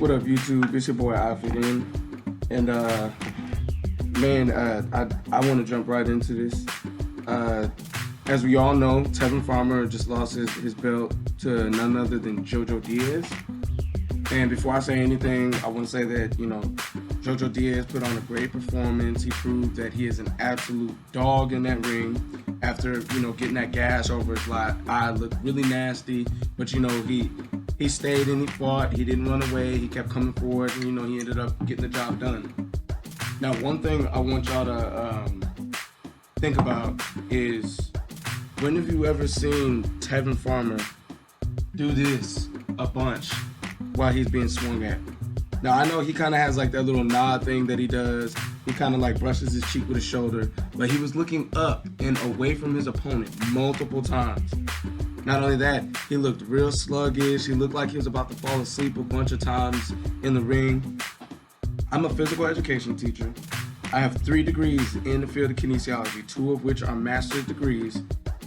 What up, YouTube? It's your boy Outfit In, and man, I want to jump right into this. As we all know, Tevin Farmer just lost his belt to none other than JoJo Diaz. And before I say anything, I want to say that JoJo Diaz put on a great performance. He proved that he is an absolute dog in that ring. After getting that gash over his eye, looked really nasty, but he stayed and he fought. He didn't run away. He kept coming forward, and he ended up getting the job done. Now, one thing I want y'all to think about is, when have you ever seen Tevin Farmer do this a bunch while he's being swung at? Now, I know he kind of has like that little nod thing that he does. He kind of like brushes his cheek with his shoulder, but he was looking up and away from his opponent multiple times. Not only that, he looked real sluggish. He looked like he was about to fall asleep a bunch of times in the ring. I'm a physical education teacher. I have 3 degrees in the field of kinesiology, 2 of which are master's degrees.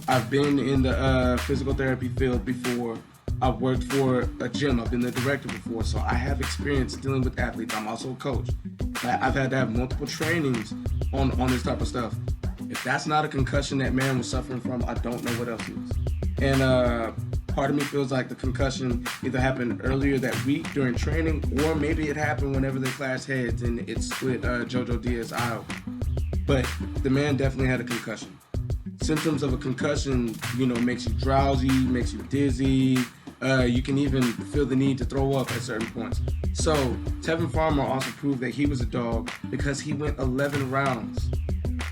I've been in the physical therapy field before. I've worked for a gym. I've been the director before, so I have experience dealing with athletes. I'm also a coach. I've had to have multiple trainings on this type of stuff. If that's not a concussion that man was suffering from, I don't know what else is. And part of me feels like the concussion either happened earlier that week during training, or maybe it happened whenever they clashed heads and it split JoJo Diaz out. But the man definitely had a concussion. Symptoms of a concussion, makes you drowsy, makes you dizzy. You can even feel the need to throw up at certain points. So Tevin Farmer also proved that he was a dog because he went 11 rounds.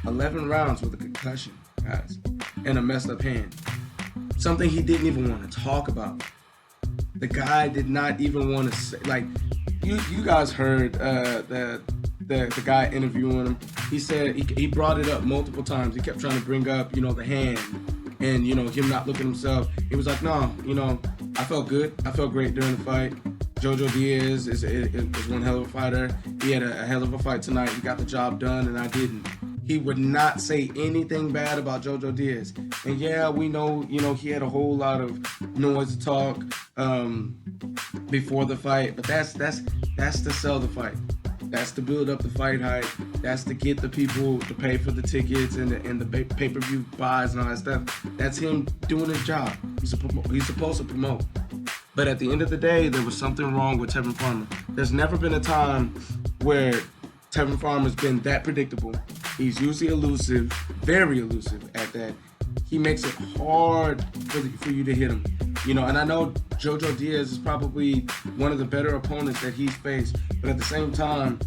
11 rounds with a concussion, guys, and a messed up hand. Something he didn't even want to talk about. The guy did not even want to say, like, you guys heard the guy interviewing him. He said he brought it up multiple times. He kept trying to bring up, the hand and, him not looking himself. He was like, no, I felt good. I felt great during the fight. JoJo Diaz is one hell of a fighter. He had a hell of a fight tonight. He got the job done, and I didn't. He would not say anything bad about JoJo Diaz. And yeah, we know, he had a whole lot of noise to talk before the fight, but that's to sell the fight. That's to build up the fight hype. That's to get the people to pay for the tickets and the pay-per-view buys and all that stuff. That's him doing his job. He's supposed to promote. But at the end of the day, there was something wrong with Tevin Farmer. There's never been a time where Tevin Farmer's been that predictable. He's usually elusive, very elusive at that. He makes it hard for you to hit him. And I know JoJo Diaz is probably one of the better opponents that he's faced, but at the same time,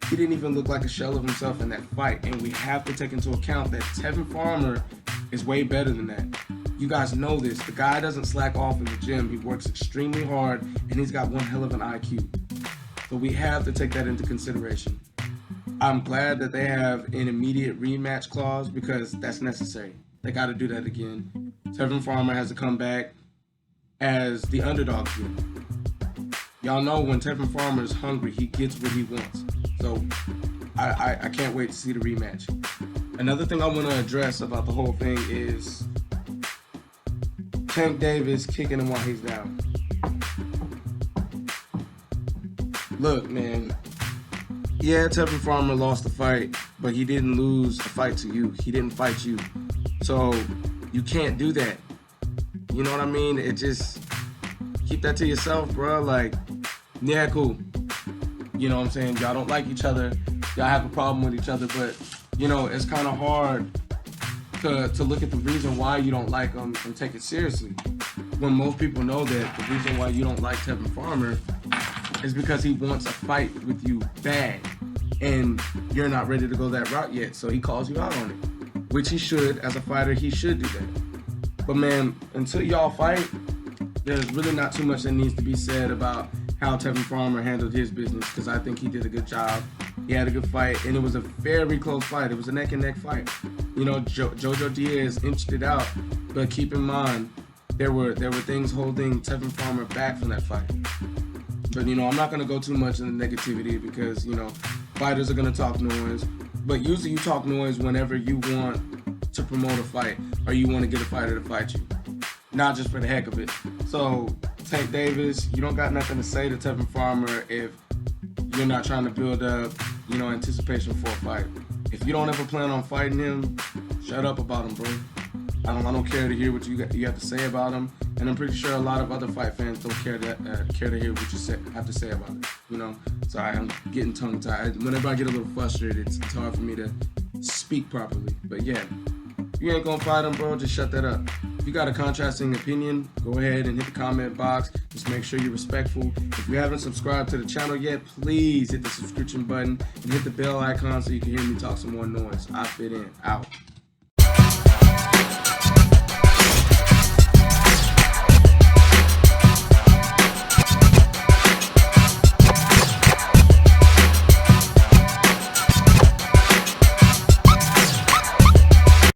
he didn't even look like a shell of himself in that fight. And we have to take into account that Tevin Farmer is way better than that. You guys know this. The guy doesn't slack off in the gym. He works extremely hard, and he's got one hell of an IQ. So we have to take that into consideration. I'm glad that they have an immediate rematch clause because that's necessary. They got to do that again. Tevin Farmer has to come back as the underdog again. Y'all know when Tevin Farmer is hungry, he gets what he wants. So I can't wait to see the rematch. Another thing I want to address about the whole thing is Tank Davis kicking him while he's down. Look, man. Yeah, Tevin Farmer lost the fight, but he didn't lose a fight to you. He didn't fight you. So you can't do that. You know what I mean? It just, keep that to yourself, bro. Like, yeah, cool. You know what I'm saying? Y'all don't like each other. Y'all have a problem with each other, but, it's kind of hard to look at the reason why you don't like him and take it seriously. When most people know that the reason why you don't like Tevin Farmer is because he wants a fight with you bad, and you're not ready to go that route yet, so he calls you out on it, which he should. As a fighter, he should do that. But man, until y'all fight, there's really not too much that needs to be said about how Tevin Farmer handled his business, because I think he did a good job. He had a good fight, and it was a very close fight. It was a neck-and-neck fight. JoJo Diaz inched it out, but keep in mind, there were things holding Tevin Farmer back from that fight. But, I'm not going to go too much into negativity because, fighters are going to talk noise. But usually you talk noise whenever you want to promote a fight or you want to get a fighter to fight you, not just for the heck of it. So Tank Davis, you don't got nothing to say to Tevin Farmer if you're not trying to build up, anticipation for a fight. If you don't ever plan on fighting him, shut up about him, bro. I don't care to hear what you have to say about him, and I'm pretty sure a lot of other fight fans don't care to hear what you have to say about it. Sorry, I'm getting tongue-tied. Whenever I get a little frustrated, it's hard for me to speak properly. But yeah, if you ain't gonna fight him, bro, just shut that up. If you got a contrasting opinion, go ahead and hit the comment box. Just make sure you're respectful. If you haven't subscribed to the channel yet, please hit the subscription button and hit the bell icon so you can hear me talk some more noise. I fit in. Out.